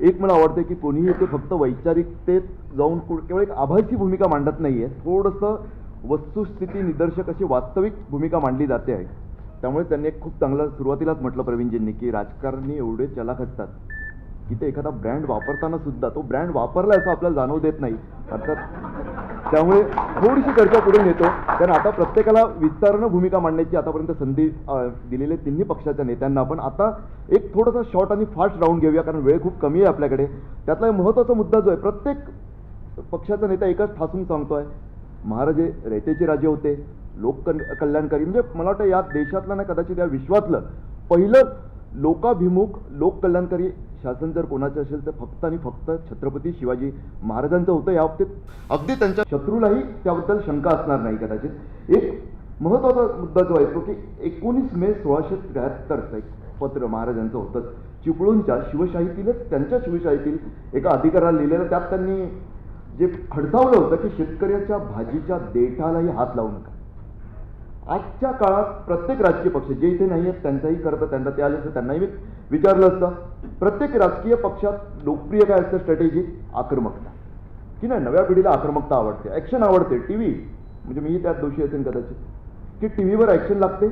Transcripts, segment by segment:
एक मला आवडतं की कोणीही ते फक्त वैचारिकतेत जाऊन केवळ एक आभासी भूमिका मांडत नाही आहे, थोडंसं वस्तुस्थिती निदर्शक अशी वास्तविक भूमिका मांडली जाते आहे. त्यामुळे त्यांनी एक खूप चांगलं सुरुवातीलाच म्हटलं प्रवीणजींनी की राजकारणी एवढे चलाख असतात की ते एखादा ब्रँड वापरताना सुद्धा तो ब्रँड वापरला असं आपल्याला जाणवू देत नाही. अर्थात त्यामुळे थोडीशी चर्चा पुढे नेतो, कारण आता प्रत्येकाला विस्तारानं भूमिका मांडण्याची आतापर्यंत संधी दिलेले तिन्ही पक्षाच्या नेत्यांना. आपण आता एक थोडासा शॉर्ट आणि फास्ट राऊंड घेऊया, कारण वेळ खूप कमी आहे आपल्याकडे. त्यातला एक महत्त्वाचा मुद्दा जो आहे, प्रत्येक पक्षाचा नेता एकच ठासून सांगतोय, महाराज हे रयतेचे राजे होते, कल्याणकारी. म्हणजे मला वाटतं या देशातलं ना, कदाचित या विश्वातलं पहिलं लोकाभिमुख लोककल्याणकारी शासन जर कोणाचं असेल तर फक्त आणि फक्त छत्रपती शिवाजी महाराजांचं होतं. या बाबतीत अगदी त्यांच्या शत्रूलाही त्याबद्दल शंका असणार नाही कदाचित. एक महत्त्वाचा मुद्दा जो आहे तो की 19 मे 1673 एक पत्र महाराजांचं होतं, चिपळूणच्या शिवशाहीतीलच, त्यांच्या शिवशाहीतील एका अधिकाऱ्याला लिहिलेलं. त्यात त्यांनी जे खडसावलं होतं की शेतकऱ्याच्या भाजीच्या देठालाही हात लावू नका. आजच्या काळात प्रत्येक राजकीय पक्ष, जे इथे नाही आहेत त्यांचाही करतं, त्यांना ते आले तर त्यांनाही मी विचारलं असतं, प्रत्येक राजकीय पक्षात लोकप्रिय काय असतं स्ट्रॅटेजी? आक्रमकता. की नाही, नव्या पिढीला आक्रमकता आवडते, ॲक्शन आवडते. टी व्ही, म्हणजे मीही त्यात दोषी असेल कदाचित, की टी व्हीवर ॲक्शन लागते,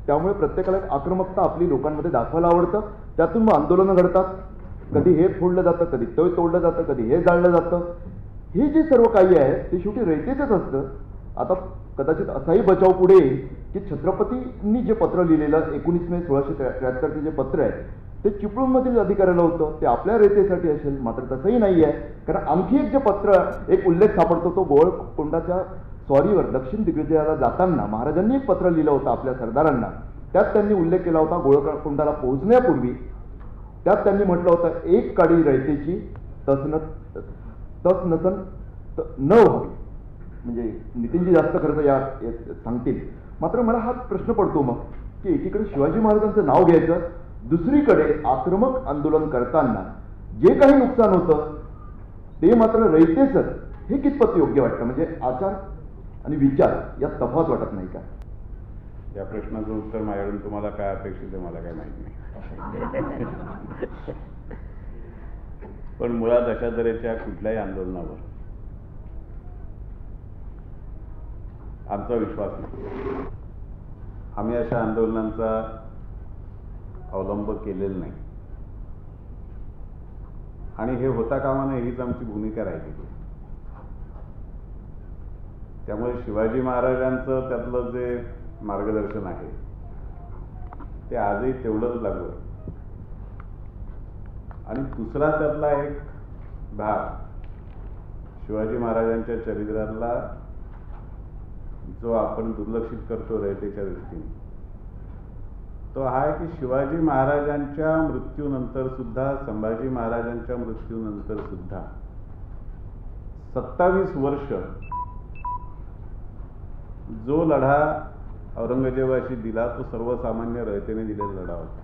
त्यामुळे प्रत्येकाला एक आक्रमकता आपली लोकांमध्ये दाखवायला आवडतं. त्यातून मग आंदोलनं घडतात, कधी हे फोडलं जातं, कधी ते तोडलं जातं, कधी हे जाळलं जातं. हे जे सर्व काही आहे ते शेवटी रयतेचंच असतं. आता कदाचित असाही बचाव पुढे येईल की छत्रपतींनी जे पत्र लिहिलेलं 19 मे 1673 जे पत्र आहे ते चिपळूणमधील अधिकाऱ्याला होतं, ते आपल्या रयतेसाठी असेल. मात्र तसंही नाही आहे, कारण आणखी एक जे पत्र, एक उल्लेख सापडतो तो गोवळकोंडाच्या स्वारीवर दक्षिण दिग्विजयाला जाताना महाराजांनी एक पत्र लिहिलं होतं आपल्या सरदारांना. त्यात त्यांनी उल्लेख केला होता गोवळकोंडाला पोहोचण्यापूर्वी. त्यात त्यांनी म्हटलं होतं, एक काडी रयतेची तस नसन न व्हावी. म्हणजे नितीनजी जास्त खरं तर या सांगतील. मात्र मला हा प्रश्न पडतो मग की एकीकडे शिवाजी महाराजांचं नाव घ्यायचं, दुसरीकडे आक्रमक आंदोलन करताना जे काही नुकसान होतं ते मात्र रयतेचंच. हे कितपत योग्य वाटतं? म्हणजे आचार आणि विचार यात तफावत वाटत नाही का? या प्रश्नाचं उत्तर माझ्याकडून तुम्हाला काय अपेक्षित आहे मला काय माहिती नाही. पण मुळात अशा तऱ्हेच्या कुठल्याही आंदोलनावर आमचा विश्वास नाही. आम्ही अशा आंदोलनांचा अवलंब केलेला नाही आणि हे होता कामा नये हीच आमची भूमिका राहिली. त्यामुळे शिवाजी महाराजांचं त्यातलं जे मार्गदर्शन आहे ते आजही तेवढंच लागू आहे. आणि दुसरा त्यातला एक भाग शिवाजी महाराजांच्या चरित्रातला जो आपण दुर्लक्षित करतो रयतेच्या दृष्टीने, तो हा आहे की शिवाजी महाराजांच्या मृत्यूनंतर सुद्धा, संभाजी महाराजांच्या मृत्यूनंतर सुद्धा 27 वर्ष जो लढा औरंगजेबाशी दिला तो सर्वसामान्य रयतेने दिलेला लढा होता.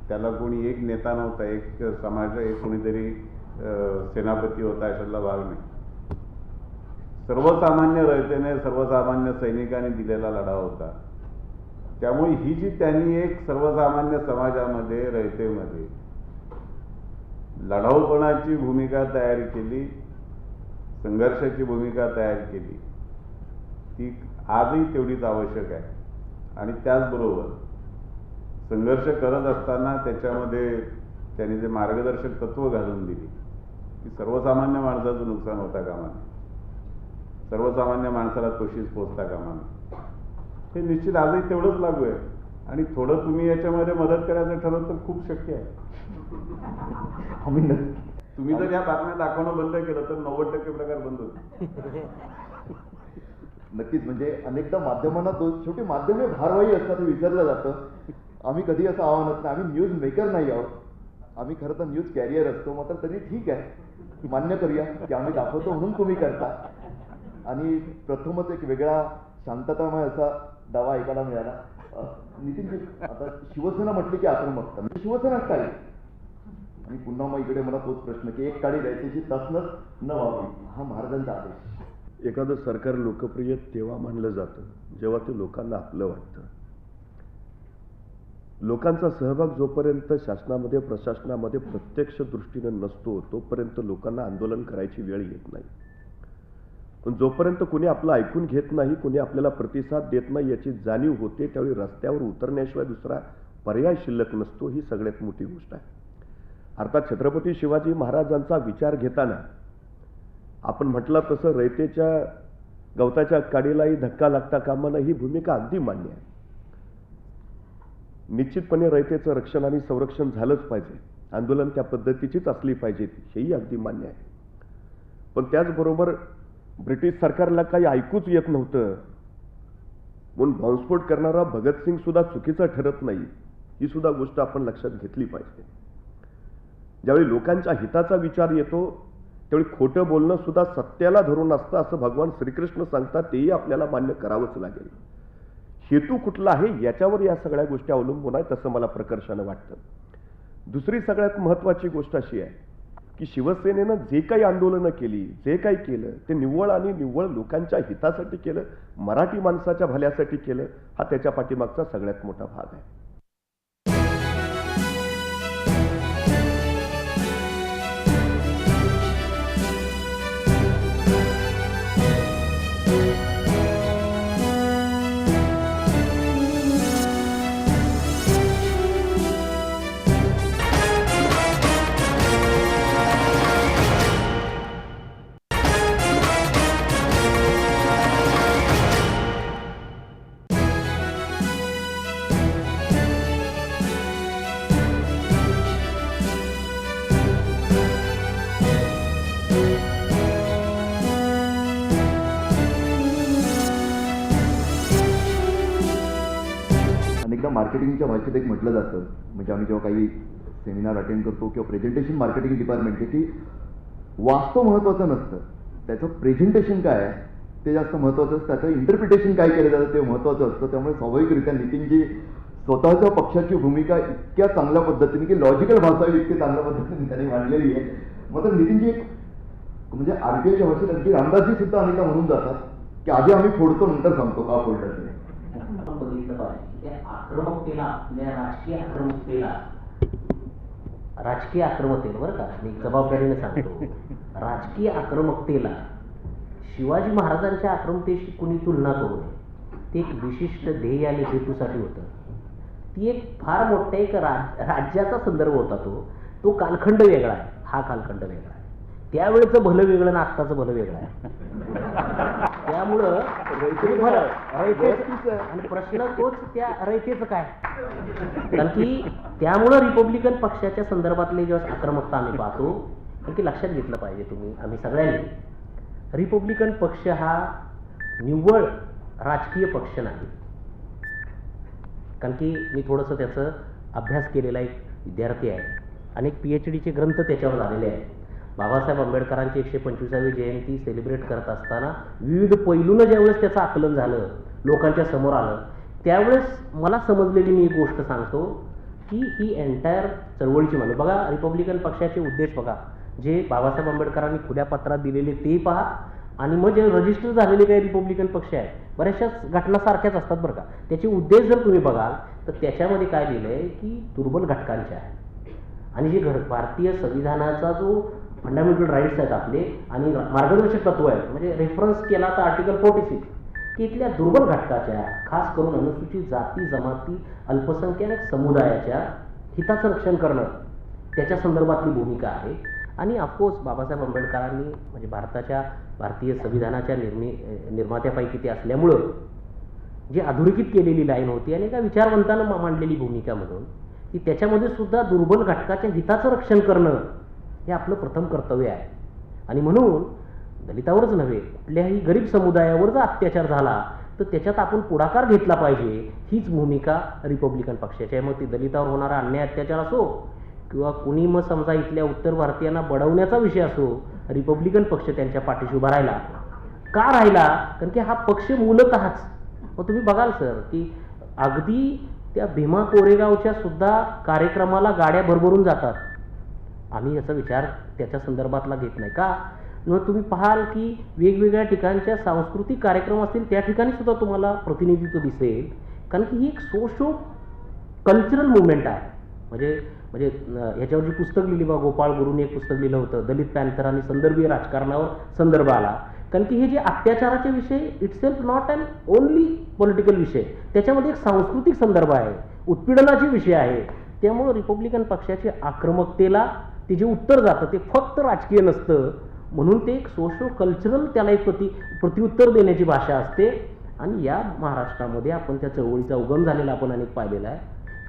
त्याला कोणी एक नेता नव्हता, एक समाज, एक कोणीतरी सेनापती होता अशातला भाग नाही. सर्वसामान्य रयतेने, सर्वसामान्य सैनिकांनी दिलेला लढा होता. त्यामुळे ही जी त्यांनी एक सर्वसामान्य समाजामध्ये, रयतेमध्ये लढाऊपणाची भूमिका तयार केली, संघर्षाची भूमिका तयार केली, ती आजही तेवढीच आवश्यक आहे. आणि त्याचबरोबर संघर्ष करत असताना त्याच्यामध्ये त्यांनी जे मार्गदर्शक तत्व घालून दिली की सर्वसामान्य माणसाचं नुकसान होता कामा नये, सर्वसामान्य माणसाला तोशीच पोचता कामा नये, हे निश्चित आजही तेवढंच लागू आहे. आणि थोडं तुम्ही याच्यामध्ये मदत करायचं ठरवलं तर खूप शक्य आहे. तुम्ही जर या बातम्या दाखवणं बंद केलं तर 90% प्रकार बंद होतील. नक्कीच. म्हणजे अनेकदा माध्यमांना शेवटी माध्यमे भारवाही असतात हे विसरलं जातं. आम्ही कधी असं आव्हानत नाही, आम्ही न्यूज मेकर नाही आहोत, आम्ही खरं तर न्यूज कॅरियर असतो. मात्र तरी ठीक आहे, मान्य करूया की आम्ही दाखवतो म्हणून तुम्ही करता. आणि प्रथमच एक वेगळा शांततामय असा दावा ऐकायला मिळाला. नितीनजी, आता शिवसेना म्हटली की आक्रमकता, म्हणजे शिवसेना काय? आणि पुन्हा मग इकडे मला तोच प्रश्न की एक काडी रयतेची तसनच न व्हावी, हा महाराजांचा आदेश. एखादं सरकार लोकप्रिय तेव्हा मानलं जातं जेव्हा ते लोकांना आपलं वाटतं. लोकांचा सहभाग जोपर्यंत शासनामध्ये प्रशासनामध्ये प्रत्यक्ष दृष्टीनं नसतो तोपर्यंत लोकांना आंदोलन करायची वेळ येत नाही. पण जोपर्यंत कोणी आपलं ऐकून घेत नाही, कोणी आपल्याला प्रतिसाद देत नाही याची जाणीव होते, त्यावेळी रस्त्यावर उतरण्याशिवाय दुसरा पर्याय शिल्लक नसतो. ही सगळ्यात मोठी गोष्ट आहे. अर्थात छत्रपती शिवाजी महाराजांचा विचार घेताना आपण म्हटलं तसं रयतेच्या गवताच्या काडीलाही धक्का लागता कामा नये ही भूमिका अगदी मान्य आहे. निश्चितपणे रयतेचं रक्षण आणि संरक्षण झालंच पाहिजे. आंदोलन त्या पद्धतीचीच असली पाहिजे, हेही अगदी मान्य आहे. पण त्याचबरोबर ब्रिटिश सरकारला काही ऐकूच येत नव्हतं म्हणून बॉम्बस्फोट करणारा भगतसिंग सुद्धा चुकीचा ठरत नाही, ही सुद्धा गोष्ट आपण लक्षात घेतली पाहिजे. ज्यावेळी लोकांच्या हिताचा विचार येतो त्यावेळी खोटं बोलणं सुद्धा सत्याला धरून असतं असं भगवान श्रीकृष्ण सांगतात, तेही आपल्याला मान्य करावंच लागेल. हेतू कुठला आहे याच्यावर या सगळ्या गोष्टी अवलंबून आहेत असं मला प्रकर्षानं वाटतं. दुसरी सगळ्यात महत्त्वाची गोष्ट अशी आहे की शिवसेनेनं जे काही आंदोलनं केली, जे काही केलं ते निव्वळ आणि निव्वळ लोकांच्या हितासाठी केलं, मराठी माणसाच्या भल्यासाठी केलं. हा त्याच्या पाठीमागचा सगळ्यात मोठा भाग आहे. अनेकदा मार्केटिंगच्या भाषेत एक म्हटलं जातं, म्हणजे आम्ही जेव्हा काही सेमिनार अटेंड करतो किंवा प्रेझेंटेशन मार्केटिंग डिपार्टमेंटचे, की वास्तव महत्त्वाचं नसतं, त्याचं प्रेझेंटेशन काय आहे ते जास्त महत्त्वाचं असतं, त्याचं इंटरप्रिटेशन काय केलं जातं ते महत्त्वाचं असतं. त्यामुळे स्वाभाविकरित्या नितीनजी स्वतःच्या पक्षाची भूमिका इतक्या चांगल्या पद्धतीने, की लॉजिकल भाषा इतकी चांगल्या पद्धतीने त्यांनी मांडलेली आहे. मात्र नितीनजी एक म्हणजे आरपीआयच्या भाषेत अगदी रामदासजी सुद्धा अनेकदा म्हणून जातात की आधी आम्ही फोडतो नंतर सांगतो का फोडलं ते. बघितलं पाहिजे त्या आक्रमकतेला, आपल्या राजकीय आक्रमकतेला बरं का मी जबाबदारीने सांगतो, राजकीय आक्रमकतेला शिवाजी महाराजांच्या आक्रमकतेशी कुणी तुलना करू नये. ते एक विशिष्ट ध्येय आणि हेतूसाठी होतं. ती एक फार मोठ्या एक राज्याचा संदर्भ होता. तो कालखंड वेगळा आहे, हा कालखंड वेगळा आहे. त्यावेळेचं भलं वेगळं आणि आत्ताचं भलं वेगळं आहे. त्यामुळं आणि प्रश्न तोच त्या रयतेचं काय, कारण की त्यामुळं रिपब्लिकन पक्षाच्या संदर्भातले जेव्हा आक्रमकता आम्ही पाहतो, कारण की लक्षात घेतलं पाहिजे तुम्ही आम्ही सगळ्यांनी, रिपब्लिकन पक्ष हा निव्वळ राजकीय पक्ष नाही. कारण की मी थोडंसं त्याचं अभ्यास केलेला एक विद्यार्थी आहे. अनेक PhDचे ग्रंथ त्याच्यावर झालेले आहेत. बाबासाहेब आंबेडकरांची 125वी जयंती सेलिब्रेट करत असताना विविध पैलूनं ज्यावेळेस त्याचं आकलन झालं, लोकांच्या समोर आलं, त्यावेळेस मला समजलेली मी एक गोष्ट सांगतो की ही एंटायर चळवळीची मानू बघा. रिपब्लिकन पक्षाचे उद्देश बघा, जे बाबासाहेब आंबेडकरांनी खुल्या पत्रात दिलेले ते पहा, आणि मग जे रजिस्टर झालेले काही रिपब्लिकन पक्ष आहेत, बऱ्याचशा घटना सारख्याच असतात बरं का. त्याचे उद्देश जर तुम्ही बघाल तर त्याच्यामध्ये काय लिहिलं आहे की दुर्बल घटकांचे आहे, आणि जे भारतीय संविधानाचा जो फंडामेंटल राईट्स आहेत आपले आणि मार्गदर्शक तत्व आहेत, म्हणजे रेफरन्स केला तर आर्टिकल 46, की इथल्या दुर्बल घटकाच्या, खास करून अनुसूचित जाती जमाती अल्पसंख्याक समुदायाच्या हिताचं रक्षण करणं त्याच्या संदर्भातली भूमिका आहे. आणि ऑफकोर्स बाबासाहेब आंबेडकरांनी म्हणजे भारतीय संविधानाच्या निर्मात्यापैकी ते असल्यामुळं जी अधोरेखित केलेली लाईन होती आणि एका विचारवंतानं मांडलेली भूमिका म्हणून, की त्याच्यामध्ये सुद्धा दुर्बल घटकाच्या हिताचं रक्षण करणं हे आपलं प्रथम कर्तव्य आहे. आणि म्हणून दलितावरच नव्हे, कुठल्याही गरीब समुदायावर जर अत्याचार झाला तर त्याच्यात आपण पुढाकार घेतला पाहिजे, हीच भूमिका रिपब्लिकन पक्षाची आहे. मग ती दलितावर होणारा अन्याय अत्याचार असो किंवा कुणी मग समजा इथल्या उत्तर भारतीयांना बडवण्याचा विषय असो, रिपब्लिकन पक्ष त्यांच्या पाठीशी उभा राहिला. का राहिला? कारण की हा पक्ष मूलतःच, मग तुम्ही बघाल सर की अगदी त्या भीमा कोरेगावच्या सुद्धा कार्यक्रमाला गाड्या भरभरून जातात. आम्ही याचा विचार त्याच्या संदर्भातला घेत नाही का? मग तुम्ही पाहाल की वेगवेगळ्या ठिकाणच्या सांस्कृतिक कार्यक्रम असतील त्या ठिकाणी सुद्धा तुम्हाला प्रतिनिधित्व दिसेल, कारण की ही एक सोशो कल्चरल मुवमेंट आहे. म्हणजे म्हणजे ह्याच्यावर जी पुस्तक लिहिली बा, गोपाळ गुरूंनी एक पुस्तक लिहिलं होतं, दलित पॅन्थर आणि संदर्भीय राजकारणावर संदर्भ आला. कारण की हे जे अत्याचाराचे विषय it's self not and only political विषय, त्याच्यामध्ये एक सांस्कृतिक संदर्भ आहे, उत्पीडनाचे विषय आहे. त्यामुळं रिपब्लिकन पक्षाच्या आक्रमकतेला ते जे उत्तर जातं ते फक्त राजकीय नसतं, म्हणून ते एक सोशो कल्चरल त्याला एक प्रत्युत्तर देण्याची भाषा असते. आणि या महाराष्ट्रामध्ये आपण त्या चळवळीचा उगम झालेला आपण अनेक पाहिलेला आहे.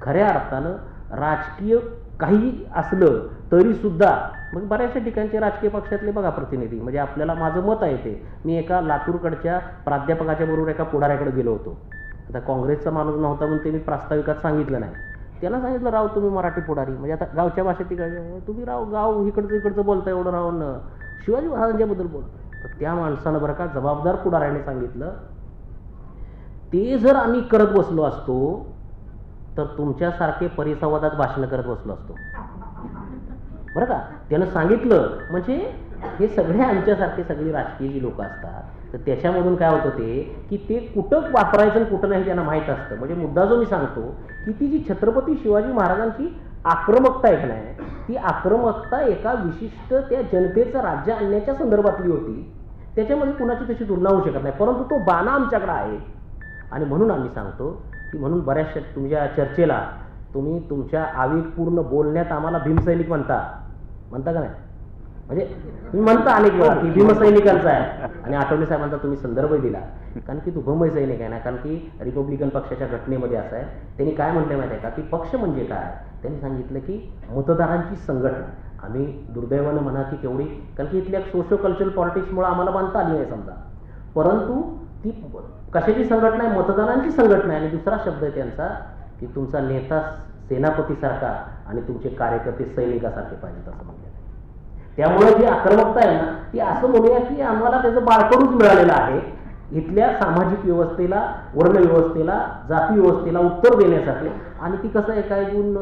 खऱ्या अर्थानं राजकीय काही असलं तरी सुद्धा मग बऱ्याचशा ठिकाणचे राजकीय पक्षातले बघा प्रतिनिधी, म्हणजे आपल्याला माझं मत आहे ते, मी एका लातूरकडच्या प्राध्यापकाच्या बरोबर एका पुढाऱ्याकडे गेलो होतो. आता काँग्रेसचा माणूस नव्हता म्हणून ते मी प्रास्ताविकात सांगितलं नाही. त्याला सांगितलं, राव तुम्ही मराठी पुढारी, म्हणजे आता गावच्या भाषेत तिकडे तुम्ही राव गाव इकडचं बोलता, एवढं राहून शिवाजी महाराजांच्याबद्दल बोलतो. तर त्या माणसानं बरं का जबाबदार पुढाऱ्याने सांगितलं, ते जर आम्ही करत बसलो असतो तर तुमच्यासारखे परिसंवादात भाषण करत बसलो असतो. बरं का, त्यानं सांगितलं. म्हणजे हे सगळे आमच्यासारखे सगळी राजकीय जी लोक असतात, तर त्याच्यामधून काय होतं ते की ते कुठं वापरायचं आणि कुठं नाही त्यांना माहीत असतं. म्हणजे मुद्दा जो मी सांगतो की ती जी छत्रपती शिवाजी महाराजांची आक्रमकता आहे की नाही, ती आक्रमकता एका विशिष्ट त्या जनतेचं राज्य आणण्याच्या संदर्भातली होती. त्याच्यामध्ये कुणाची तशी तुलना होऊ शकत नाही, परंतु तो बाणा आमच्याकडे आहे. आणि म्हणून आम्ही सांगतो की म्हणून बऱ्याचशा तुमच्या चर्चेला तुम्ही तुमच्या आवेगपूर्ण बोलण्यात आम्हाला भीमसैनिक म्हणता का नाही? म्हणजे तुम्ही म्हणता अनेक वेळा की भीमसैनिकांचा आहे, आणि आठवले साहेबांचा तुम्ही संदर्भ दिला, कारण की तो भूमय सैनिक आहे ना. कारण की रिपब्लिकन पक्षाच्या घटनेमध्ये असं आहे, त्यांनी काय म्हटलं माहिती आहे का की पक्ष म्हणजे काय, त्यांनी सांगितलं की मतदारांची संघटना. आम्ही दुर्दैवानं म्हणा की तेवढी, कारण की इथल्या सोशो कल्चरल पॉलिटिक्समुळे आम्हाला बांधता आली नाही समजा, परंतु ती कशाची संघटना आहे, मतदारांची संघटना आहे. आणि दुसरा शब्द आहे त्यांचा की तुमचा नेता सेनापतीसारखा आणि तुमचे कार्यकर्ते सैनिकासारखे पाहिजेत असं म्हटलं. त्यामुळे जी आक्रमकता आहे ना, ती असं म्हणूया की आम्हाला त्याचं बाळकडूच मिळालेलं आहे. इथल्या सामाजिक व्यवस्थेला, वर्ण व्यवस्थेला, जाती व्यवस्थेला उत्तर देण्यासाठी. आणि ती कसं आहे, काय गुण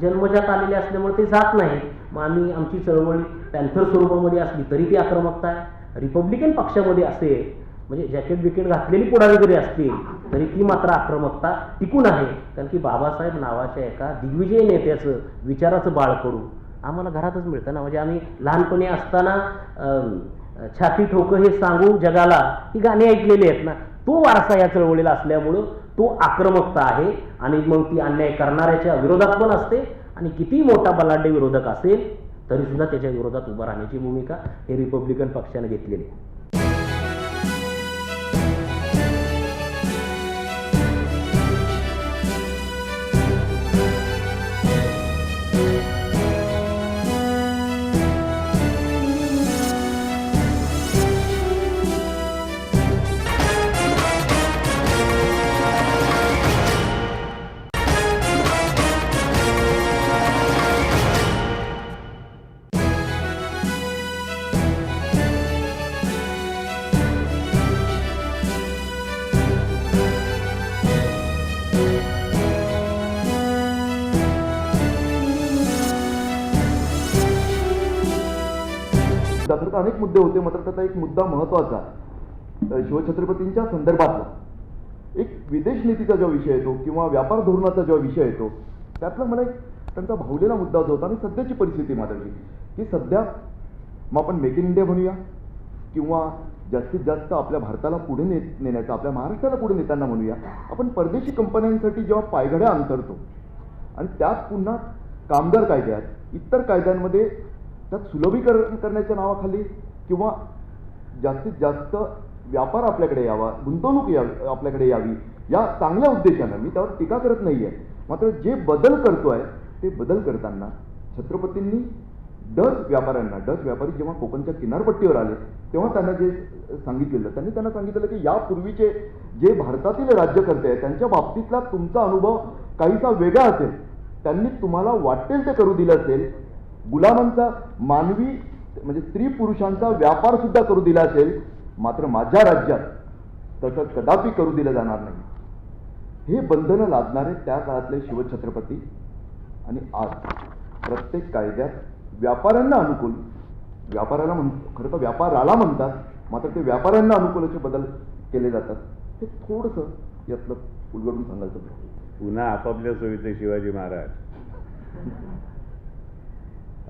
जन्मजात आलेले असल्यामुळे ते जात नाही. मग आमची चळवळी पॅन्थर स्वरूपामध्ये असली तरी ती आक्रमकता आहे. रिपब्लिकन पक्षामध्ये असेल, म्हणजे जॅकेट बिकेट घातलेली पुढारी जरी असतील तरी ती मात्र आक्रमकता टिकून आहे. कारण की बाबासाहेब नावाच्या एका दिग्विजय नेत्याचं विचाराचं बाळकडू आम्हाला घरातच मिळतं ना. म्हणजे आम्ही लहानपणी असताना छाती ठोकं हे सांगू जगाला ही गाणी ऐकलेली आहेत ना. तो वारसा या चळवळीला असल्यामुळं तो आक्रमकता आहे. आणि मग ती अन्याय करणाऱ्याच्या विरोधात पण असते, आणि किती मोठा बलाढ्य विरोधक असेल तरी सुद्धा त्याच्या विरोधात उभं राहण्याची भूमिका हे रिपब्लिकन पक्षाने घेतलेली आहे. त्यात अनेक मुद्दे होते, मात्र त्याचा एक मुद्दा महत्वाचा शिवछत्रपतींच्या संदर्भातला एक विदेश नीतीचा जो विषय येतो किंवा व्यापार धोरणाचा जो विषय येतो, त्यातला मला एक त्यांचा भावलेला मुद्दा जो होता आणि सध्याची परिस्थिती मात्र की सध्या मग आपण मेक इन इंडिया म्हणूया किंवा जास्तीत जास्त आपल्या भारताला पुढे नेण्याचा, आपल्या महाराष्ट्राला पुढे नेताना म्हणूया, आपण परदेशी कंपन्यांसाठी जेव्हा पायघड्या अंतरतो आणि त्यात पुन्हा कामगार कायद्यात, इतर कायद्यांमध्ये त्यात सुलभीकरण करण्याच्या नावाखाली किंवा जास्तीत जास्त व्यापार आपल्याकडे यावा, गुंतवणूक आपल्याकडे यावी, या चांगल्या उद्देशानं मी त्यावर टीका करत नाही आहे. मात्र जे बदल करतोय ते बदल करताना छत्रपतींनी डच व्यापारी जेव्हा कोकणच्या किनारपट्टीवर आले तेव्हा त्यांना जे सांगितलेलं, त्यांना सांगितलं की यापूर्वीचे जे भारतातील राज्यकर्ते आहेत त्यांच्या बाबतीतला तुमचा अनुभव काहीसा वेगळा असेल, त्यांनी तुम्हाला वाटेल ते करू दिलं असेल, गुलामांचा मानवी म्हणजे स्त्री पुरुषांचा व्यापार सुद्धा करू दिला असेल, मात्र माझ्या राज्यात तसं कदापि करू दिलं जाणार नाही. हे बंधनं लादणारे त्या काळातले शिवछत्रपती. आणि आज प्रत्येक कायद्यात व्यापाऱ्यांना अनुकूल, खरं तर व्यापाराला म्हणतात, मात्र ते व्यापाऱ्यांना अनुकूल असे बदल केले जातात. हे थोडंसं यातलं उलगडून सांगाल तर. पुन्हा आपापल्या सोयीचे शिवाजी महाराज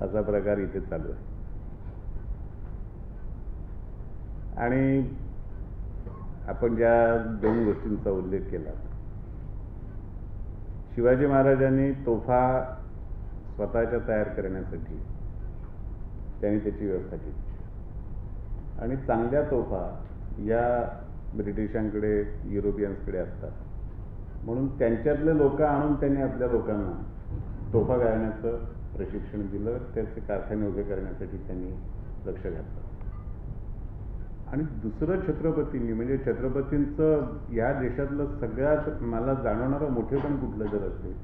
असा प्रकार इथे चालू आहे. आणि आपण ज्या दोन गोष्टींचा उल्लेख केला, शिवाजी महाराजांनी तोफा स्वतःच्या तयार करण्यासाठी त्यांनी त्याची व्यवस्था केली आणि चांगल्या तोफा या ब्रिटिशांकडे युरोपियन्सकडे असतात, म्हणून त्यांच्यातले लोक आणून त्यांनी आपल्या लोकांना तोफा गाळण्याचं प्रशिक्षण दिलं. त्याचे कारखाने उभे करण्यासाठी त्यांनी लक्ष घातलं. आणि दुसरं छत्रपतींनी, म्हणजे छत्रपतींचं या देशातलं सगळ्यात मला जाणवणारं मोठेपण कुठलं जर असेल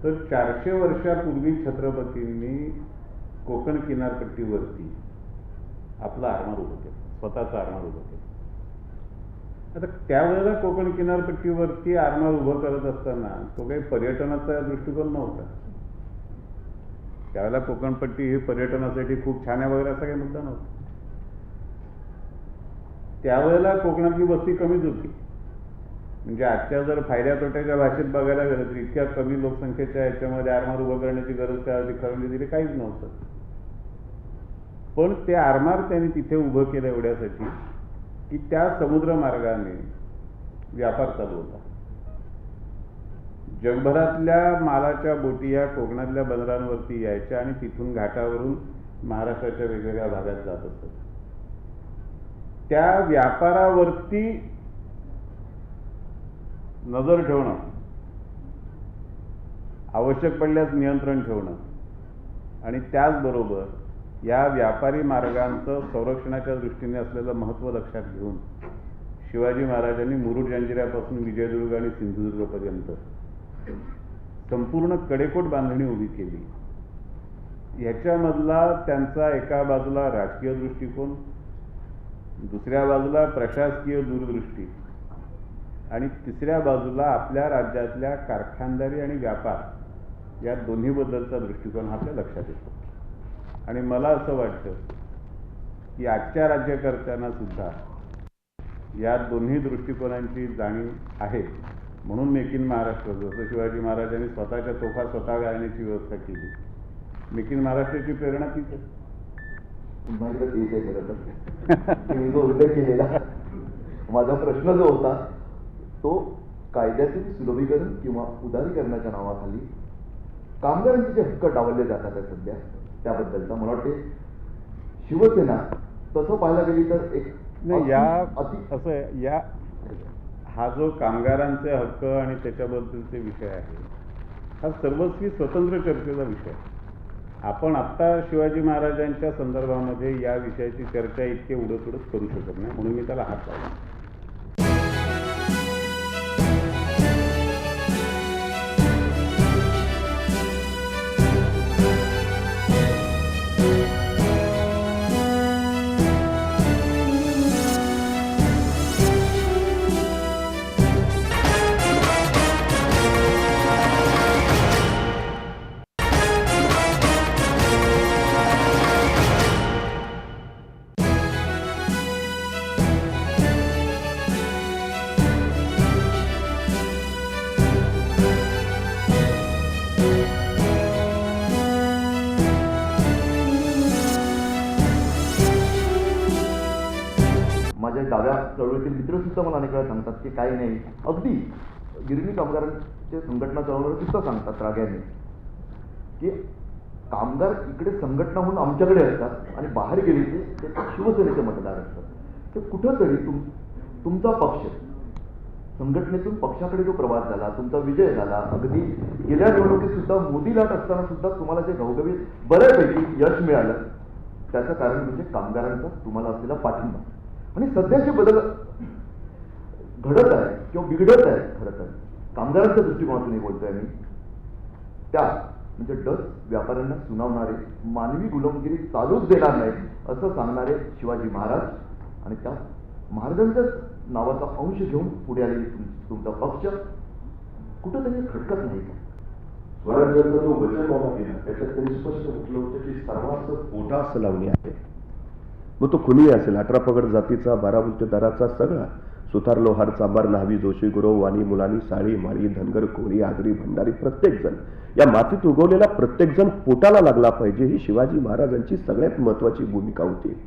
तर 400 वर्षापूर्वी छत्रपतींनी कोकण किनारपट्टीवरती आपलं आरमार उभं केलं, स्वतःचं आरमार उभं केलं. आता त्यावेळेला कोकण किनारपट्टीवरती आरमार उभं करत असताना तो काही पर्यटनाचा दृष्टिकोन नव्हता. त्यावेळेला कोकणपट्टी ही पर्यटनासाठी खूप छान आहे वगैरे असा काही मुद्दा नव्हता. त्यावेळेला कोकणातली वस्ती कमीच होती. म्हणजे आजच्या जर फायद्या तोट्याच्या भाषेत बघायला गेलं तर इतक्या कमी लोकसंख्येच्या ह्याच्यामध्ये आरमार उभं करण्याची गरज काय होती, खरं म्हणजे तिथे काहीच नव्हतं. पण ते आरमार त्यांनी तिथे उभं केलं एवढ्यासाठी की त्या समुद्र मार्गाने व्यापार चालू होता. जगभरातल्या मालाच्या बोटी या कोकणातल्या बंदरांवरती यायच्या आणि तिथून घाटावरून महाराष्ट्राच्या वेगवेगळ्या भागात जात असत. त्या व्यापारावरती नजर ठेवणं, आवश्यक पडल्यास नियंत्रण ठेवणं आणि त्याचबरोबर या व्यापारी मार्गांचं संरक्षणाच्या दृष्टीने असलेलं महत्त्व लक्षात घेऊन शिवाजी महाराजांनी मुरुड जंजिऱ्यापासून विजयदुर्ग आणि सिंधुदुर्गपर्यंत संपूर्ण कडेकोट बांधणी उभी केली. ह्याच्यामधला त्यांचा एका बाजूला राजकीय दृष्टिकोन, दुसऱ्या बाजूला प्रशासकीय दूरदृष्टी आणि तिसऱ्या बाजूला आपल्या राज्यातल्या कारखानदारी आणि व्यापार या दोन्हीबद्दलचा दृष्टिकोन हा आपल्या लक्षात येतो. आणि मला असं वाटतं की आजच्या राज्यकर्त्यांना सुद्धा या दोन्ही दृष्टिकोनांची जाणीव आहे. म्हणून मेक इन महाराष्ट्र, जसं शिवाजी महाराजांनी स्वतःच्या तोफा स्वतः गाळण्याची व्यवस्था केली, मेक इन महाराष्ट्राची प्रेरणा तीच आहे. पुन्हा एकदा तेच आहे खरं तर. मी जो उल्लेख केलेला माझा प्रश्न जो होता तो कायद्यातील सुलभीकरण किंवा उदारीकरणाच्या नावाखाली कामगारांचे जे हक्क डावलले जातात आहे सध्या त्याबद्दलचा मला वाटते शिवसेना तसं पाहायला गेली तर एक हा जो कामगारांचे हक्क आणि त्याच्याबद्दलचे विषय आहे हा सर्वस्वी स्वतंत्र चर्चेचा विषय आहे. आपण आत्ता शिवाजी महाराजांच्या संदर्भामध्ये या विषयाची चर्चा इतके उडत करू शकत नाही, म्हणून मी त्याला हात लावला. माझ्या डाव्या चळवळीतील मित्र सुद्धा मला अनेक वेळा सांगतात की काही नाही, अगदी गिरणी कामगारांचे संघटना चळवणारे सुद्धा सांगतात राग्याने की कामगार इकडे संघटना म्हणून आमच्याकडे असतात आणि बाहेर गेले ते शिवसेनेचे मतदार असतात. तर कुठंतरी तुमचा पक्ष संघटनेतून पक्षाकडे जो प्रवास झाला, तुमचा विजय झाला, अगदी गेल्या निवडणुकीत सुद्धा मोदी लाट असताना सुद्धा तुम्हाला जे घवघवीत बऱ्यापैकी यश मिळालं त्याचं कारण म्हणजे कामगारांचा तुम्हाला असलेला पाठिंबा. आणि सध्याचे बदल घडत आहे किंवा बिघडत आहे खरं तर कामगारांच्या दृष्टिकोनातून बोलतोय मी, त्या म्हणजे डच व्यापाऱ्यांना सुनावणारे, मानवी गुलामगिरी चालूच देणार नाही असं सांगणारे शिवाजी महाराज आणि त्या महाराजांच्याच नावाचा अंश घेऊन पुढे आलेली तुमचा पक्ष कुठंतरी खडकत नाही का? स्वराज्याचा जो वचननामा केला त्याच्यात त्यांनी स्पष्ट म्हटलं होतं की सर्वांचं पोटास लावणी आहे. मग तो कुणीही असेल, 18 पगड जातीचा, 12 गुंठेदाराचा, सगळा सुतार लोहार चांभार न्हावी जोशी गुरव वाणी मुलानी साळी माळी धनगर कोळी आगरी भंडारी प्रत्येकजण या मातीत उगवलेला प्रत्येकजण पोटाला लागला पाहिजे ही शिवाजी महाराजांची सगळ्यात महत्वाची भूमिका होती.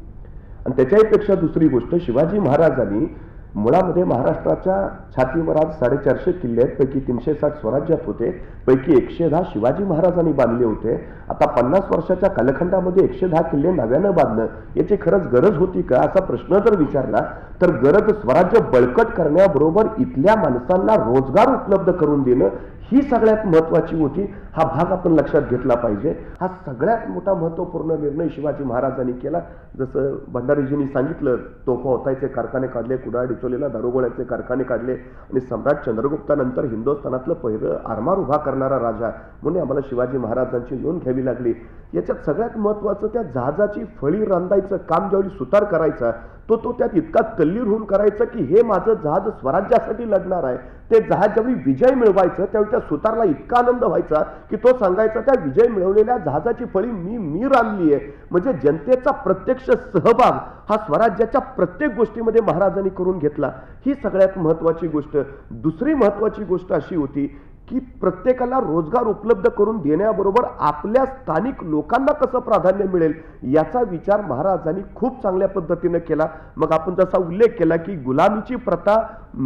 आणि त्याच्याहीपेक्षा दुसरी गोष्ट, शिवाजी महाराजांनी मुळामध्ये महाराष्ट्राच्या छातीवर आज 450 किल्ले आहेत, पैकी 360 स्वराज्यात होते, पैकी 110 शिवाजी महाराजांनी बांधले होते. आता 50 वर्षाच्या कालखंडामध्ये 110 किल्ले नव्यानं बांधणं याची खरंच गरज होती का असा प्रश्न जर विचारला तर गरज स्वराज्य बळकट करण्याबरोबर इथल्या माणसांना रोजगार उपलब्ध करून देणं ही सगळ्यात महत्वाची होती. हा भाग आपण लक्षात घेतला पाहिजे. हा सगळ्यात मोठा महत्वपूर्ण निर्णय शिवाजी महाराजांनी केला. जसं भंडारीजींनी सांगितलं, तोफा ओतायचे कारखाने काढले, कुडाळ डिचोलीला दारुगोळ्याचे कारखाने काढले आणि सम्राट चंद्रगुप्तानंतर हिंदुस्थानातलं पहिलं आरमार उभा करणारा राजा म्हणून आम्हाला शिवाजी महाराजांची नोंद घ्यावी लागली. याच्यात सगळ्यात महत्वाचं त्या जहाजाची फळी रांधायचं काम ज्यावेळी सुतार करायचा तो त्यात इतका तल्लीर होऊन करायचा की हे माझं जहाज स्वराज्यासाठी लढणार आहे. ते जहाज ज्यावेळी विजय मिळवायचं त्यावेळी त्या सुतारला इतका आनंद व्हायचा की तो सांगायचा त्या विजय मिळवलेल्या जहाजाची फळी मी रांधली आहे. म्हणजे जनतेचा प्रत्यक्ष सहभाग हा स्वराज्याच्या प्रत्येक गोष्टीमध्ये महाराजांनी करून घेतला. ही सगळ्यात महत्वाची गोष्ट. दुसरी महत्वाची गोष्ट अशी होती की प्रत्येकाला रोजगार उपलब्ध करून देण्याबरोबर आपल्या स्थानिक लोकांना कसं प्राधान्य मिळेल याचा विचार महाराजांनी खूप चांगल्या पद्धतीने केला. मग आपण जसा उल्लेख केला की गुलामीची प्रथा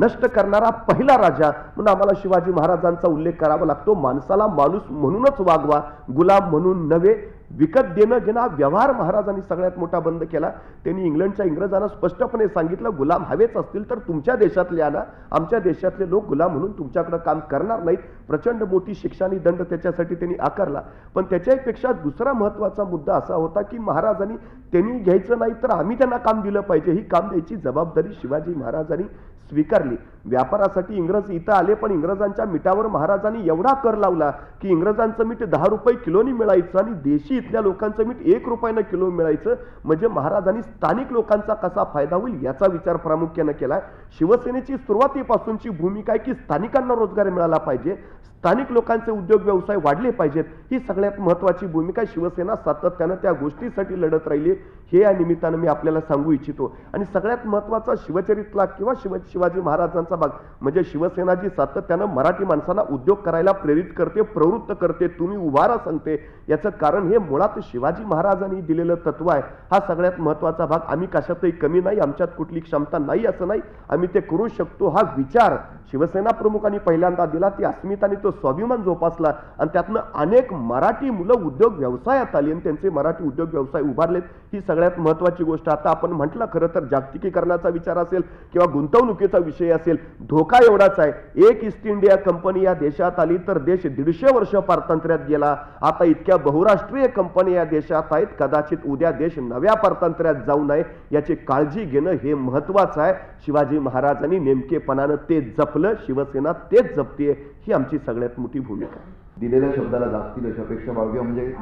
नष्ट करणारा पहिला राजा म्हणून आम्हाला शिवाजी महाराजांचा उल्लेख करावा लागतो. माणसाला माणूस म्हणूनच वागवा, गुलाम म्हणून नव्हे. विकत देणं घेणं हा व्यवहार महाराजांनी सगळ्यात मोठा बंद केला. त्यांनी इंग्लंडच्या इंग्रजांना स्पष्टपणे सांगितलं, गुलाम हवेच असतील तर तुमच्या देशातले आणा, आमच्या देशातले लोक गुलाम म्हणून तुमच्याकडे काम करणार नाहीत. प्रचंड मोठी शिक्षा आणि दंड त्याच्यासाठी त्यांनी आकारला. पण त्याच्यापेक्षा दुसरा महत्वाचा मुद्दा असा होता की महाराजांनी त्यांनी घ्यायचं नाही तर आम्ही त्यांना काम दिलं पाहिजे. ही काम द्यायची जबाबदारी शिवाजी महाराजांनी स्वीकारली. व्यापारासाठी इंग्रज इथं आले पण इंग्रजांच्या मिठावर महाराजांनी एवढा कर लावला की इंग्रजांचं मीठ 10 रुपये किलोनी मिळायचं आणि देशी इथल्या लोकांचं मीठ 1 रुपयानं किलो मिळायचं. म्हणजे महाराजांनी स्थानिक लोकांचा कसा फायदा होईल याचा विचार प्रामुख्याने केलाय. शिवसेनेची सुरुवातीपासूनची भूमिका आहे की स्थानिकांना रोजगार मिळाला पाहिजे, स्थानिक लोकांचे उद्योग व्यवसाय वाढले पाहिजेत. ही सगळ्यात महत्वाची भूमिका शिवसेना सातत्यानं त्या गोष्टीसाठी लढत राहिली. हे या निमित्तानं मी आपल्याला सांगू इच्छितो. आणि सगळ्यात महत्वाचा शिवचरित्रा किंवा शिवाजी महाराजांचा भाग म्हणजे शिवसेना जी सातत्यानं मराठी माणसांना उद्योग करायला प्रेरित करते, प्रवृत्त करते, तुम्ही उभारा सांगते. याचं कारण हे मुळात शिवाजी महाराजांनी दिलेलं तत्व आहे. हा सगळ्यात महत्वाचा भाग. आम्ही कशातही कमी नाही, आमच्यात कुठली क्षमता नाही असं नाही, आम्ही ते करू शकतो. हा विचार शिवसेना प्रमुखांनी पहिल्यांदा दिला. ती अस्मिताने तो स्वाभिमान जोपासला आणि त्यातनं अनेक मराठी मुलं उद्योग व्यवसायात आली आणि त्यांचे मराठी उद्योग व्यवसाय उभारलेत. ही सगळ्यात महत्वाची गोष्ट. आता आपण म्हटलं खरं तर जागतिकीकरणाचा विचार असेल किंवा गुंतवणुकीचा विषय असेल, धोका एवढाच आहे. एक ईस्ट इंडिया कंपनी या देशात आली तर देश 150 वर्ष पारतंत्र्यात गेला. आता इतक्या बहुराष्ट्रीय कंपनी या देशात आहेत, कदाचित उद्या देश नव्या पारतंत्र्यात जाऊ नये याची काळजी घेणं हे महत्वाचं आहे. शिवाजी महाराजांनी नेमकेपणानं ते जपलं, शिवसेना तेच जपते. ही आमची सगळ्यात मोठी भूमिका आहे. दिलेल्या शब्दाला जागतील अशी अपेक्षा बाळगूया. म्हणजे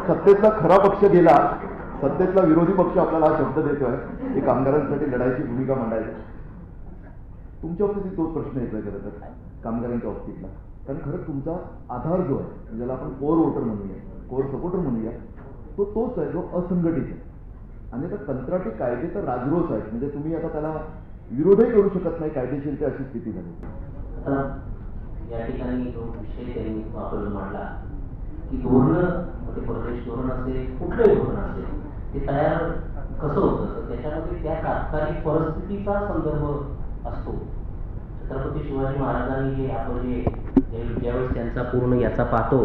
सत्तेतला खरा पक्ष गेला, सत्तेतला विरोधी पक्ष आपल्याला हा शब्द देतोय की कामगारांसाठी लढायची भूमिका मांडायची. तुमच्या बाबतीत तोच प्रश्न येतोय खरं तर कामगारांच्या बाबतीतला. कारण खरं तुमचा आधार जो आहे, ज्याला आपण कोर वोटर म्हणूया, कोर सपोर्टर म्हणूया, तोच आहे जो असंघटित आहे. आणि आता कंत्राटी कायदे तर राजरोस आहेत. म्हणजे तुम्ही आता त्याला विरोधही करू शकत नाही, कायदेशीर ते अशी स्थिती झाली. या ठिकाणी जो विषय त्यांनी वापरून मांडला की धोरण, ते प्रदेश धोरण असेल, कुठलंही धोरण असेल, ते तयार कसं होतं तर त्याच्यामध्ये त्या तात्कालिक परिस्थितीचा संदर्भ असतो. छत्रपती शिवाजी महाराजांनी आपण ज्यावेळेस त्यांचा पूर्ण याचा पाहतो,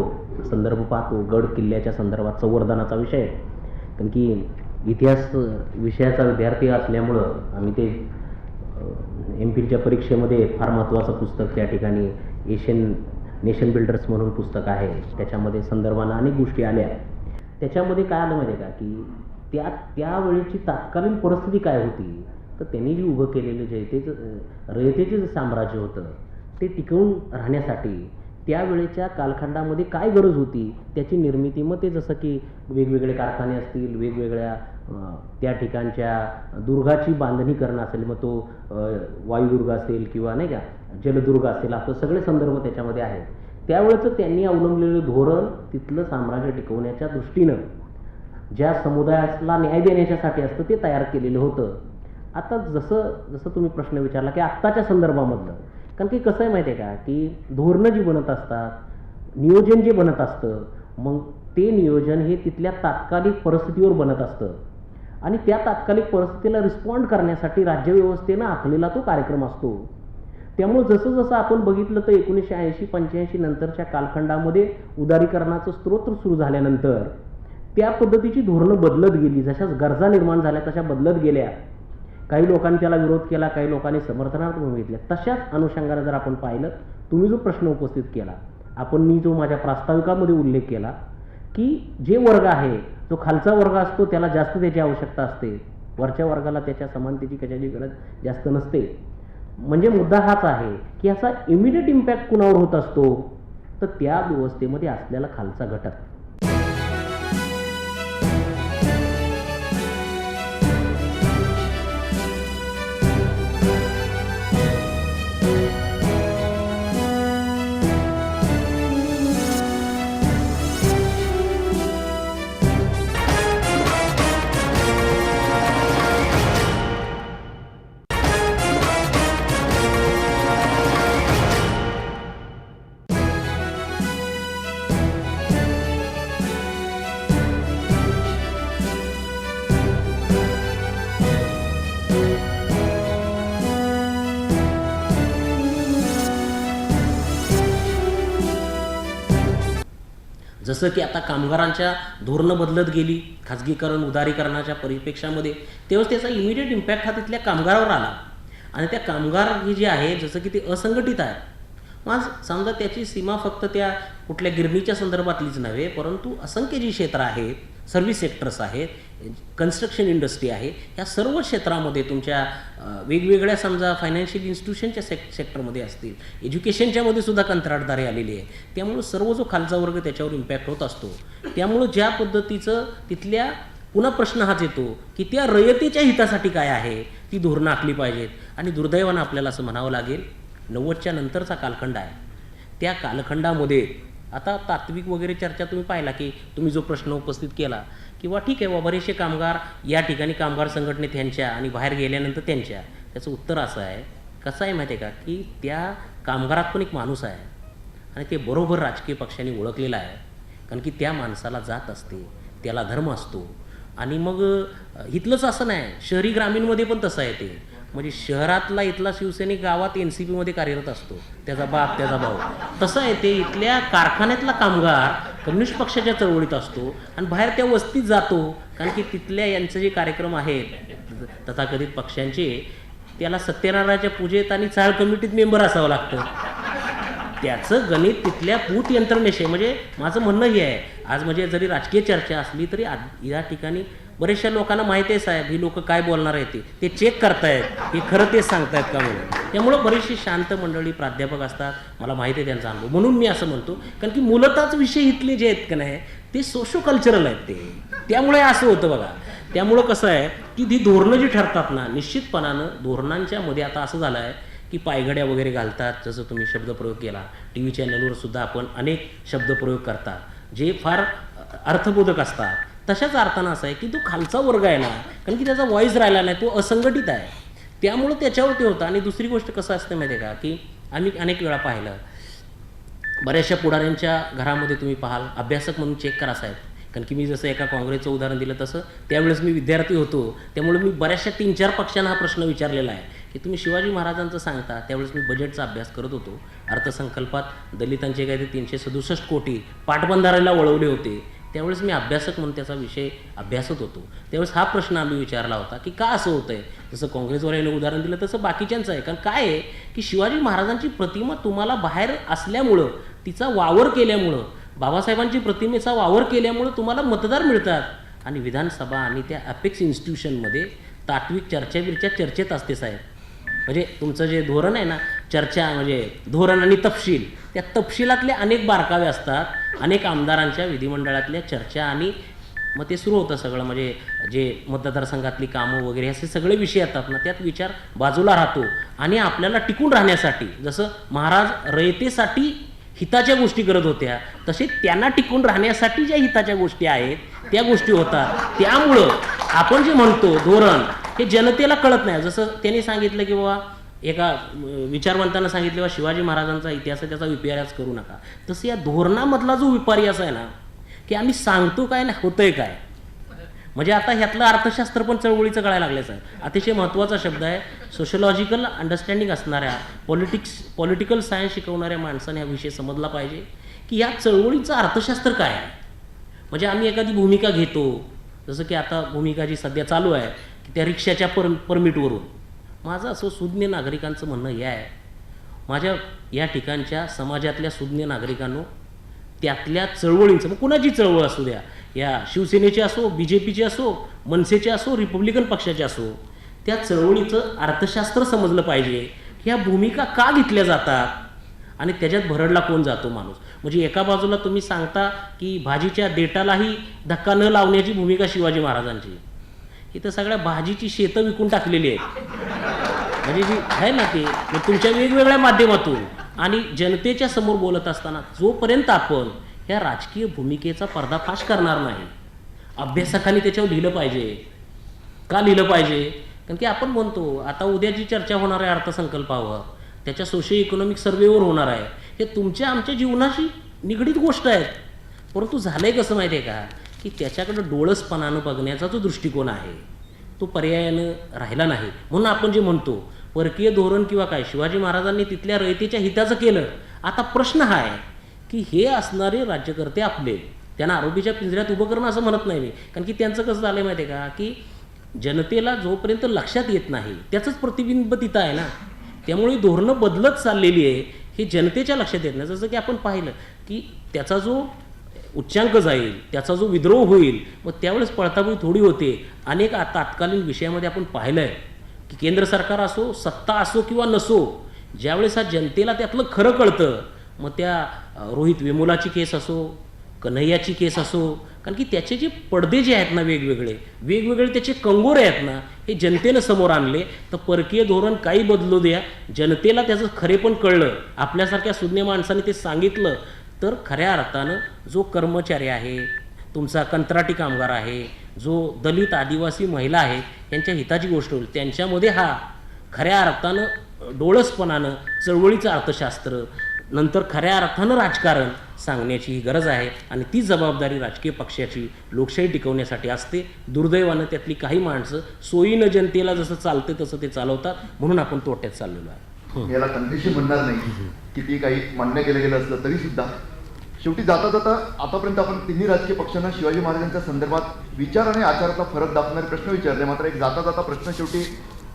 संदर्भ पाहतो, गड किल्ल्याच्या संदर्भात संवर्धनाचा विषय, कारण की इतिहास विषयाचा विद्यार्थी असल्यामुळं आम्ही ते एमफिलच्या परीक्षेमध्ये फार महत्त्वाचं पुस्तक त्या ठिकाणी एशियन नेशन बिल्डर्स म्हणून पुस्तक आहे. त्याच्यामध्ये संदर्भानं अनेक गोष्टी आल्या. त्याच्यामध्ये काय आलं माहिती आहे का की त्यावेळेची तात्कालीन परिस्थिती काय होती तर त्यांनी जे उभं केलेलं रयतेचं जे साम्राज्य होतं ते टिकवून राहण्यासाठी त्यावेळेच्या कालखंडामध्ये काय गरज होती त्याची निर्मिती. मग ते जसं की वेगवेगळे कारखाने असतील, वेगवेगळ्या त्या ठिकाणच्या दुर्गाची बांधणी करणं असेल, मग तो वायुदुर्ग असेल किंवा नाही का जलदुर्ग असेल, असं सगळे संदर्भ त्याच्यामध्ये आहेत. त्यावेळेचं त्यांनी अवलंबलेलं धोरण तिथलं साम्राज्य टिकवण्याच्या दृष्टीनं ज्या समुदायाला न्याय देण्याच्यासाठी असतं ते तयार केलेलं होतं. आता जसं जसं तुम्ही प्रश्न विचारला की आत्ताच्या संदर्भामधलं, कारण की कसं आहे माहिती आहे का, की धोरणं जी बनत असतात, नियोजन जे बनत असतं, मग ते नियोजन हे तिथल्या तात्कालिक परिस्थितीवर बनत असतं आणि त्या तात्कालिक परिस्थितीला रिस्पॉन्ड करण्यासाठी राज्यव्यवस्थेनं आखलेला तो कार्यक्रम असतो. त्यामुळे जसं जसं आपण बघितलं तर 1980-85 नंतरच्या कालखंडामध्ये उदारीकरणाचं स्तोत्र सुरू झाल्यानंतर त्या पद्धतीची धोरणं बदलत गेली. जशा गरजा निर्माण झाल्या तशा बदलत गेल्या. काही लोकांनी त्याला विरोध केला, काही लोकांनी समर्थनार्थ घेतल्या. तशाच अनुषंगाने जर आपण पाहिलं, तुम्ही जो प्रश्न उपस्थित केला, मी जो माझ्या प्रास्ताविकामध्ये उल्लेख केला की जे वर्ग आहे, जो खालचा वर्ग असतो त्याला जास्त त्याची आवश्यकता असते, वरच्या वर्गाला त्याच्या समानतेची कशाची गरज जास्त नसते. म्हणजे मुद्दा हाच आहे की याचा इमिडिएट इम्पॅक्ट कुणावर होत असतो, तर त्या व्यवस्थेमध्ये असलेला खालचा घटक. जसं की आता कामगारांच्या धोरणं बदलत गेली, खाजगीकरण उदारीकरणाच्या परिप्रेक्षामध्ये, तेव्हाच त्याचा इमिडिएट इम्पॅक्ट हा तिथल्या कामगारावर आला. आणि त्या कामगार हे जे आहे, जसं की ते असंघटित आहे. मग समजा त्याची सीमा फक्त त्या कुठल्या गिरणीच्या संदर्भातलीच नव्हे, परंतु असंख्य जी क्षेत्र आहेत, सर्व्हिस सेक्टर्स आहेत, कन्स्ट्रक्शन इंडस्ट्री आहे, या सर्व क्षेत्रामध्ये तुमच्या वेगवेगळ्या समजा फायनान्शियल इन्स्टिट्यूशनच्या सेक्टरमध्ये असतील, एज्युकेशनच्यामध्ये सुद्धा कंत्राटदारी आलेली आहे. त्यामुळं सर्व जो खालचा वर्ग त्याच्यावर इम्पॅक्ट होत असतो. त्यामुळं ज्या पद्धतीचं तिथल्या पुन्हा प्रश्न हाच येतो की त्या रयतेच्या हितासाठी काय आहे, ती धोरणं आखली पाहिजेत. आणि दुर्दैवानं आपल्याला असं म्हणावं लागेल, 90च्या नंतरचा कालखंड आहे, त्या कालखंडामध्ये आता तात्विक वगैरे चर्चा तुम्ही पाहिला की तुम्ही जो प्रश्न उपस्थित केला किंवा ठीक आहे बरेचसे कामगार या ठिकाणी कामगार संघटनेत ह्यांच्या आणि बाहेर गेल्यानंतर त्यांच्या, त्याचं उत्तर असं आहे, कसं आहे माहिती आहे का, की त्या कामगारात पण एक माणूस आहे आणि ते बरोबर राजकीय पक्षांनी ओळखलेलं आहे. कारण की त्या माणसाला जात असते, त्याला धर्म असतो. आणि मग इथलंच असं नाही, शहरी ग्रामीणमध्ये पण तसं आहे. ते म्हणजे शहरातला इथला शिवसैनिक गावात NCPमध्ये कार्यरत असतो, त्याचा बाप त्याचा भाऊ. तसं आहे ते इथल्या कारखान्यातला कामगार कम्युनिस्ट पक्षाच्या चळवळीत असतो आणि बाहेर त्या वस्तीत जातो. कारण की तिथल्या यांचे जे कार्यक्रम आहेत तथाकथित पक्षांचे, त्याला सत्यनारायणाच्या पूजेत आणि चाळ कमिटीत मेंबर असावं लागतं. त्याचं गणित तिथल्या पूत यंत्रणेशी, म्हणजे माझं म्हणणं हे आहे, आज म्हणजे जरी राजकीय चर्चा असली तरी या ठिकाणी बरेचशा लोकांना माहिती आहे साहेब, ही लोक काय बोलणार आहेत, ते चेक करतायत की खरं तेच सांगतायत का म्हणून. त्यामुळं बरीचशी शांत मंडळी प्राध्यापक असतात, मला माहिती आहे त्यांचा अनुभव. म्हणून मी असं म्हणतो, कारण की मूलतःच विषय इथले जे आहेत का नाही, ते सोशो कल्चरल आहेत ते. त्यामुळे असं होतं बघा. त्यामुळं कसं आहे की ती धोरणं जी ठरतात ना, निश्चितपणानं धोरणांच्या मध्ये आता असं झालं आहे की पायघड्या वगैरे घालतात. जसं तुम्ही शब्दप्रयोग केला, TV चॅनलवर सुद्धा आपण अनेक शब्दप्रयोग करतात जे फार अर्थबोधक असतात. तशाच अर्थानं असं आहे की तो खालचा वर्ग आहे ना, कारण की त्याचा व्हॉइस राहिला नाही, तो असंघटित आहे. त्यामुळं त्याच्यावरती होतं. आणि दुसरी गोष्ट कसं असतं माहिती आहे का, की आम्ही अनेक वेळा पाहिलं, बऱ्याचशा पुढाऱ्यांच्या घरामध्ये तुम्ही पाहाल, अभ्यासक म्हणून चेक करा साहेब. कारण की मी जसं एका काँग्रेसचं उदाहरण दिलं तसं त्यावेळेस मी विद्यार्थी होतो, त्यामुळे मी बऱ्याचशा 3-4 पक्षांना हा प्रश्न विचारलेला आहे की तुम्ही शिवाजी महाराजांचं सांगता. त्यावेळेस मी बजेटचा अभ्यास करत होतो. अर्थसंकल्पात दलितांचे काय ते 367 कोटी पाटबंधाऱ्याला वळवले होते. त्यावेळेस मी अभ्यासक म्हणून त्याचा विषय अभ्यासत होतो. त्यावेळेस हा प्रश्न आम्ही विचारला होता की का असं होतंय. जसं काँग्रेसवाल्याने उदाहरण दिलं तसं बाकीच्यांचं आहे. कारण काय आहे की शिवाजी महाराजांची प्रतिमा तुम्हाला बाहेर असल्यामुळं, तिचा वावर केल्यामुळं, बाबासाहेबांची प्रतिमेचा वावर केल्यामुळं तुम्हाला मतदार मिळतात. आणि विधानसभा आणि त्या अपेक्स इन्स्टिट्यूशनमध्ये तात्विक चर्चा चर्चेत असते साहेब. म्हणजे तुमचं जे धोरण आहे ना, चर्चा म्हणजे धोरण आणि तपशील, त्या तपशिलातले अनेक बारकावे असतात. अनेक आमदारांच्या विधिमंडळातल्या चर्चा आणि मग ते सुरू होतं सगळं. म्हणजे जे मतदारसंघातली कामं वगैरे असे सगळे विषय येतात ना, त्यात विचार बाजूला राहतो. आणि आपल्याला टिकून राहण्यासाठी, जसं महाराज रयतेसाठी हिताच्या गोष्टी करत होत्या, तसे त्यांना टिकून राहण्यासाठी ज्या हिताच्या गोष्टी आहेत त्या गोष्टी होतात. त्यामुळं आपण जे म्हणतो धोरण, हे जनतेला कळत नाही. जसं त्यांनी सांगितलं की बाबा एका विचारवंतांना सांगितलं बाबा शिवाजी महाराजांचा इतिहास आहे, त्याचा विपर्यास करू नका. तसं या धोरणामधला जो विपर्यास आहे ना, की आम्ही सांगतो काय ना होतंय काय. म्हणजे आता ह्यातलं अर्थशास्त्र पण चळवळीचं कळायला लागल्याचं आहे. अतिशय महत्त्वाचा शब्द आहे. सोशलॉजिकल अंडरस्टँडिंग असणाऱ्या पॉलिटिकल सायन्स शिकवणाऱ्या माणसाने हा विषय समजला पाहिजे की या चळवळीचं अर्थशास्त्र काय आहे. म्हणजे आम्ही एखादी भूमिका घेतो, जसं की आता भूमिका जी सध्या चालू आहे की त्या रिक्षाच्या परमिटवरून. माझं असं सुज्ञ नागरिकांचं म्हणणं हे आहे, माझ्या या ठिकाणच्या समाजातल्या सुज्ञ नागरिकांनो, त्यातल्या चळवळींचं, मग कुणाची चळवळ असू द्या, या शिवसेनेचे असो, BJPचे असो, मनसेचे असो, रिपब्लिकन पक्षाचे असो, त्या चळवळीचं अर्थशास्त्र समजलं पाहिजे. ह्या भूमिका का घेतल्या जातात आणि त्याच्यात भरडला कोण जातो माणूस. म्हणजे एका बाजूला तुम्ही सांगता की भाजीच्या देठालाही धक्का न लावण्याची भूमिका शिवाजी महाराजांची, इथं सगळ्या भाजीची शेतं विकून टाकलेली आहेत. म्हणजे जी आहे ना ते तुमच्या वेगवेगळ्या माध्यमातून आणि जनतेच्या समोर बोलत असताना जोपर्यंत आपण ह्या राजकीय भूमिकेचा पर्दाफाश करणार नाही, अभ्यासकांनी त्याच्यावर लिहिलं पाहिजे. का लिहिलं पाहिजे? कारण की आपण म्हणतो आता उद्या जी चर्चा होणार आहे अर्थसंकल्पावर, त्याच्या सोशिओ इकॉनॉमिक सर्वेवर होणार आहे, हे तुमच्या आमच्या जीवनाशी निगडीत गोष्ट आहेत. परंतु झालंय कसं माहिती आहे का, की त्याच्याकडं डोळसपणानं बघण्याचा जो दृष्टिकोन आहे तो पर्यायानं राहिला नाही. म्हणून आपण जे म्हणतो परकीय धोरण किंवा काय, शिवाजी महाराजांनी तिथल्या रयतेच्या हिताचं केलं. आता प्रश्न हा आहे की हे असणारे राज्यकर्ते आपले, त्यांना आरोपीच्या पिंजऱ्यात उभं करणं असं म्हणत नाही मी. कारण की त्यांचं कसं झालं माहिती आहे का, की जनतेला जोपर्यंत लक्षात येत नाही त्याचंच प्रतिबिंब तिथं आहे ना. त्यामुळे धोरणं बदलत चाललेली आहे हे जनतेच्या लक्षात येत नाही. जसं की आपण पाहिलं की त्याचा जो उच्चांक जाईल, त्याचा जो विद्रोह होईल, मग त्यावेळेस पळताबळी थोडी होते. अनेक तात्कालीन विषयामध्ये आपण पाहिलं आहे की केंद्र सरकार असो, सत्ता असो किंवा नसो, ज्यावेळेस हा जनतेला त्यातलं खरं कळतं, मग त्या रोहित वेमुलाची केस असो, कन्हैयाची केस असो, कारण की त्याचे जे पडदे जे आहेत ना वेगवेगळे त्याचे कंगोरे आहेत ना, हे जनतेनं समोर आणले. तर परकीय धोरण काही बदलू द्या, जनतेला त्याचं खरेपण कळलं, आपल्यासारख्या सुज्ञ माणसाने ते सांगितलं, तर खऱ्या अर्थानं जो कर्मचारी आहे, तुमचा कंत्राटी कामगार आहे, जो दलित आदिवासी महिला आहे, यांच्या हिताची गोष्ट होईल. त्यांच्यामध्ये हा खऱ्या अर्थानं डोळसपणानं चळवळीचं अर्थशास्त्र, नंतर खऱ्या अर्थानं राजकारण सांगण्याची ही गरज आहे. आणि ती जबाबदारी राजकीय पक्षाची लोकशाही टिकवण्यासाठी असते. दुर्दैवानं त्यातली काही माणसं सोयीनं जनतेला जसं चालते तसं ते चालवतात, म्हणून आपण तोट्यात चाललेलो आहे. याला कंडिशन म्हणणार नाही, किती काही मान्य केलं गेलं असलं तरी सुद्धा शेवटी जाता जाता आतापर्यंत आपण तिन्ही राजकीय पक्षांना शिवाजी महाराजांच्या संदर्भात विचार आणि आचारातला फरक दाखवणारे प्रश्न विचारले. मात्र एक जाता जाता प्रश्न शेवटी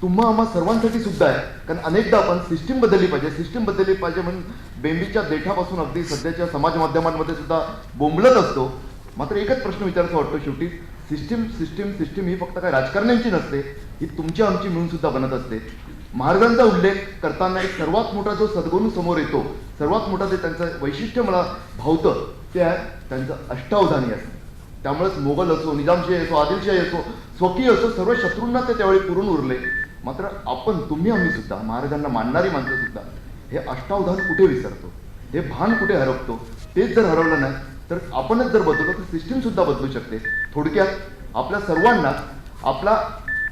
तुम्हा आम्हा सर्वांसाठी सुद्धा आहे. कारण अनेकदा आपण सिस्टीम बदलली पाहिजे म्हणून बेंबीच्या देठापासून अगदी सध्याच्या समाज माध्यमांमध्ये सुद्धा बोंबलत असतो. मात्र एकच प्रश्न विचारायचा वाटतो शेवटी, सिस्टीम ही फक्त काय राजकारण्यांची नसते, ही तुमची आमची मिळून सुद्धा बनत असते. महाराजांचा उल्लेख करताना एक सर्वात मोठा जो सद्गुण समोर येतो, सर्वात मोठा ते त्यांचं वैशिष्ट्य मला भावतं, ते आहे त्यांचं अष्टावधानी असतं. त्यामुळेच मोगल असो, निजामशाही असो, आदिलशाही असो, स्वकीय असो, सर्व शत्रूंना ते त्यावेळी पुरून उरले. मात्र आपण, तुम्ही आम्ही सुद्धा, महाराजांना मानणारी माणसं सुद्धा हे अष्टावधान कुठे विसरतो, हे भान कुठे हरवतो. तेच जर हरवलं नाही तर आपणच जर बदललो तर सिस्टीम सुद्धा बदलू शकते. थोडक्यात आपल्या सर्वांना आपला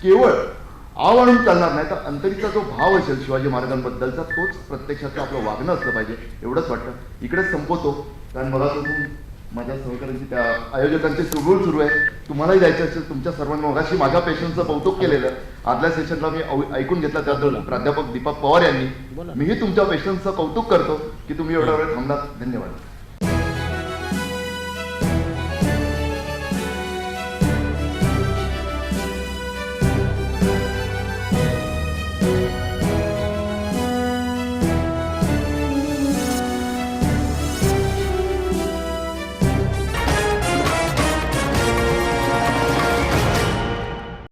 केवळ आव आणून चालणार नाही, तर अंतरीचा जो भाव असेल शिवाजी महाराजांबद्दलचा, तोच प्रत्यक्षातलं आपलं वागणं असलं पाहिजे, एवढंच वाटतं. इकडेच संपवतो, कारण मला पासून माझ्या सहकाऱ्यांची, त्या आयोजकांची सुरळूळ सुरू आहे. तुम्हालाही जायचं असेल, तुमच्या सर्वांना मगाशी माझ्या पेशन्सचं कौतुक केलेलं, आदल्या सेशनला मी ऐकून घेतला त्याबद्दल प्राध्यापक दीपक पवार यांनी. मीही तुमच्या पेशन्सचं कौतुक करतो की तुम्ही एवढा वेळ थांबलात. धन्यवाद.